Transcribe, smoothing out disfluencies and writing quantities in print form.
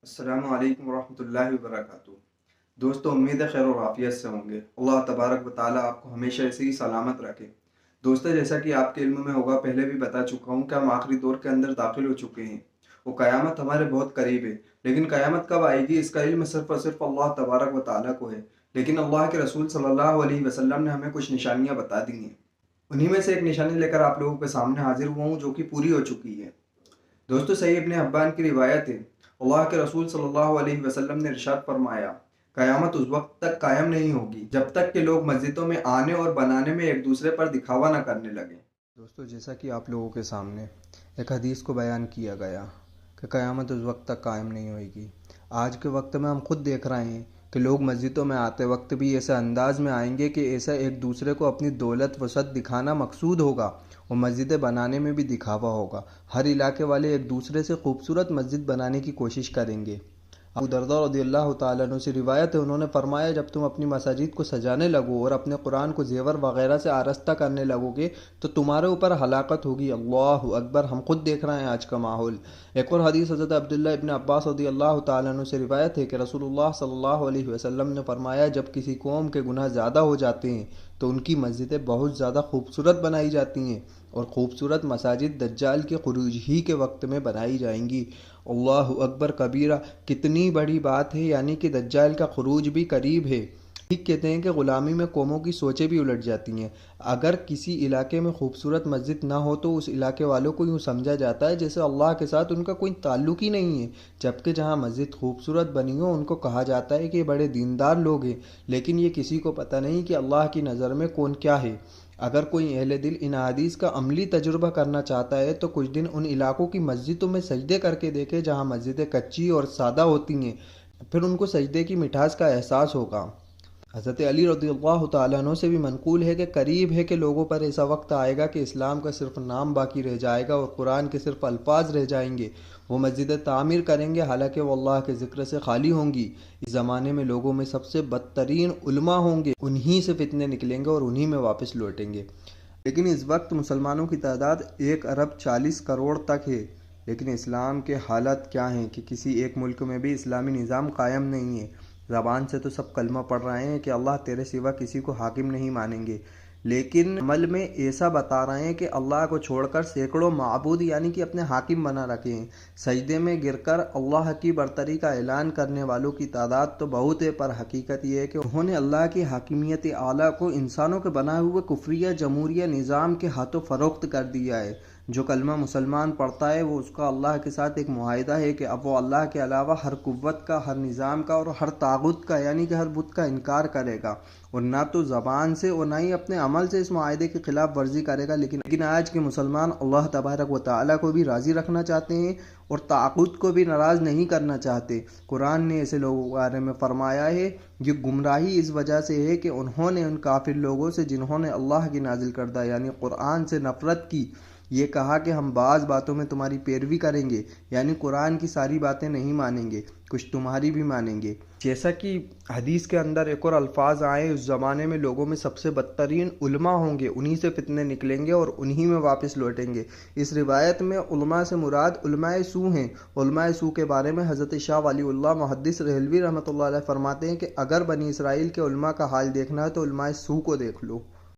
السلام علیکم ورحمۃ اللہ وبرکاتہ۔ دوستو، امید ہے خیر و عافیت سے ہوں گے۔ اللہ تبارک و تعالیٰ آپ کو ہمیشہ ایسے ہی سلامت رکھے۔ دوستو، جیسا کہ آپ کے علم میں ہوگا، پہلے بھی بتا چکا ہوں کہ ہم آخری دور کے اندر داخل ہو چکے ہیں۔ وہ قیامت ہمارے بہت قریب ہے، لیکن قیامت کب آئے گی اس کا علم صرف اور صرف اللہ تبارک و تعالیٰ کو ہے۔ لیکن اللہ کے رسول صلی اللہ علیہ وسلم نے ہمیں کچھ نشانیاں بتا دی ہیں۔ انہی میں سے ایک نشانی لے کر آپ لوگوں کے سامنے حاضر ہوا ہوں، جو کہ پوری ہو چکی ہے۔ دوستو، صحیح ابن حبان کی روایت ہے، اللہ کے رسول صلی اللہ علیہ وسلم نے ارشاد فرمایا، قیامت اس وقت تک قائم نہیں ہوگی جب تک کہ لوگ مسجدوں میں آنے اور بنانے میں ایک دوسرے پر دکھاوا نہ کرنے لگیں۔ دوستو، جیسا کہ آپ لوگوں کے سامنے ایک حدیث کو بیان کیا گیا کہ قیامت اس وقت تک قائم نہیں ہوئے گی، آج کے وقت میں ہم خود دیکھ رہے ہیں کہ لوگ مسجدوں میں آتے وقت بھی ایسے انداز میں آئیں گے کہ ایسا ایک دوسرے کو اپنی دولت وسعت دکھانا مقصود ہوگا، اور مسجدیں بنانے میں بھی دکھاوا ہوگا۔ ہر علاقے والے ایک دوسرے سے خوبصورت مسجد بنانے کی کوشش کریں گے۔ ابو درداء رضی اللہ تعالیٰ عنہ سے روایت ہے، انہوں نے فرمایا، جب تم اپنی مساجد کو سجانے لگو اور اپنے قرآن کو زیور وغیرہ سے آراستہ کرنے لگو گے تو تمہارے اوپر ہلاکت ہوگی۔ اللہ اکبر! ہم خود دیکھ رہے ہیں آج کا ماحول۔ ایک اور حدیث حضرت عبداللہ ابن عباس رضی اللہ تعالیٰ عنہ سے روایت ہے کہ رسول اللہ صلی اللہ علیہ وسلم نے فرمایا، جب کسی قوم کے گناہ زیادہ ہو جاتے ہیں تو ان کی مسجدیں بہت زیادہ خوبصورت بنائی جاتی ہیں، اور خوبصورت مساجد دجال کے خروج ہی کے وقت میں بنائی جائیں گی۔ اللہ اکبر کبیرہ! کتنی بڑی بات ہے، یعنی کہ دجال کا خروج بھی قریب ہے۔ ٹھیک کہتے ہیں کہ غلامی میں قوموں کی سوچیں بھی الٹ جاتی ہیں۔ اگر کسی علاقے میں خوبصورت مسجد نہ ہو تو اس علاقے والوں کو یوں سمجھا جاتا ہے جیسے اللہ کے ساتھ ان کا کوئی تعلق ہی نہیں ہے، جبکہ جہاں مسجد خوبصورت بنی ہو ان کو کہا جاتا ہے کہ یہ بڑے دیندار لوگ ہیں، لیکن یہ کسی کو پتہ نہیں کہ اللہ کی نظر میں کون کیا ہے۔ اگر کوئی اہل دل ان احادیث کا عملی تجربہ کرنا چاہتا ہے تو کچھ دن ان علاقوں کی مسجدوں میں سجدے کر کے دیکھے جہاں مسجدیں کچی اور سادہ ہوتی ہیں، پھر ان کو سجدے کی مٹھاس کا احساس ہوگا۔ حضرت علی رضی اللہ تعالیٰ عنہ سے بھی منقول ہے کہ قریب ہے کہ لوگوں پر ایسا وقت آئے گا کہ اسلام کا صرف نام باقی رہ جائے گا اور قرآن کے صرف الفاظ رہ جائیں گے۔ وہ مسجدیں تعمیر کریں گے حالانکہ وہ اللہ کے ذکر سے خالی ہوں گی۔ اس زمانے میں لوگوں میں سب سے بدترین علماء ہوں گے، انہی سے فتنے نکلیں گے اور انہی میں واپس لوٹیں گے۔ لیکن اس وقت مسلمانوں کی تعداد 1,40,40,000,000 تک ہے، لیکن اسلام کے حالات کیا ہیں کہ کسی ایک ملک میں بھی اسلامی نظام قائم نہیں ہے۔ زبان سے تو سب کلمہ پڑھ رہے ہیں کہ اللہ تیرے سوا کسی کو حاکم نہیں مانیں گے، لیکن عمل میں ایسا بتا رہے ہیں کہ اللہ کو چھوڑ کر سینکڑوں معبود یعنی کہ اپنے حاکم بنا رکھے ہیں۔ سجدے میں گر کر اللہ کی برتری کا اعلان کرنے والوں کی تعداد تو بہت ہے، پر حقیقت یہ ہے کہ انہوں نے اللہ کی حاکمیت اعلیٰ کو انسانوں کے بنائے ہوئے کفریہ جمہوریہ نظام کے ہاتھوں فروخت کر دیا ہے۔ جو کلمہ مسلمان پڑھتا ہے وہ اس کا اللہ کے ساتھ ایک معاہدہ ہے کہ اب وہ اللہ کے علاوہ ہر قوت کا، ہر نظام کا اور ہر طاغوت کا یعنی کہ ہر بت کا انکار کرے گا، اور نہ تو زبان سے اور نہ ہی اپنے عمل سے اس معاہدے کی خلاف ورزی کرے گا۔ لیکن آج کے مسلمان اللہ تبارک و تعالیٰ کو بھی راضی رکھنا چاہتے ہیں اور طاغوت کو بھی ناراض نہیں کرنا چاہتے۔ قرآن نے ایسے لوگوں کے بارے میں فرمایا ہے، یہ گمراہی اس وجہ سے ہے کہ انہوں نے ان کافر لوگوں سے جنہوں نے اللہ کی نازل کردہ یعنی قرآن سے نفرت کی، یہ کہا کہ ہم بعض باتوں میں تمہاری پیروی کریں گے، یعنی قرآن کی ساری باتیں نہیں مانیں گے، کچھ تمہاری بھی مانیں گے۔ جیسا کہ حدیث کے اندر ایک اور الفاظ آئے، اس زمانے میں لوگوں میں سب سے بدترین علماء ہوں گے، انہی سے فتنے نکلیں گے اور انہی میں واپس لوٹیں گے۔ اس روایت میں علماء سے مراد علماء سو ہیں۔ علماء سو کے بارے میں حضرت شاہ ولی اللہ محدث رحلوی رحمۃ اللہ علیہ فرماتے ہیں کہ اگر بنی اسرائیل کے علماء کا حال دیکھنا ہے تو علماء سو کو دیکھ لو۔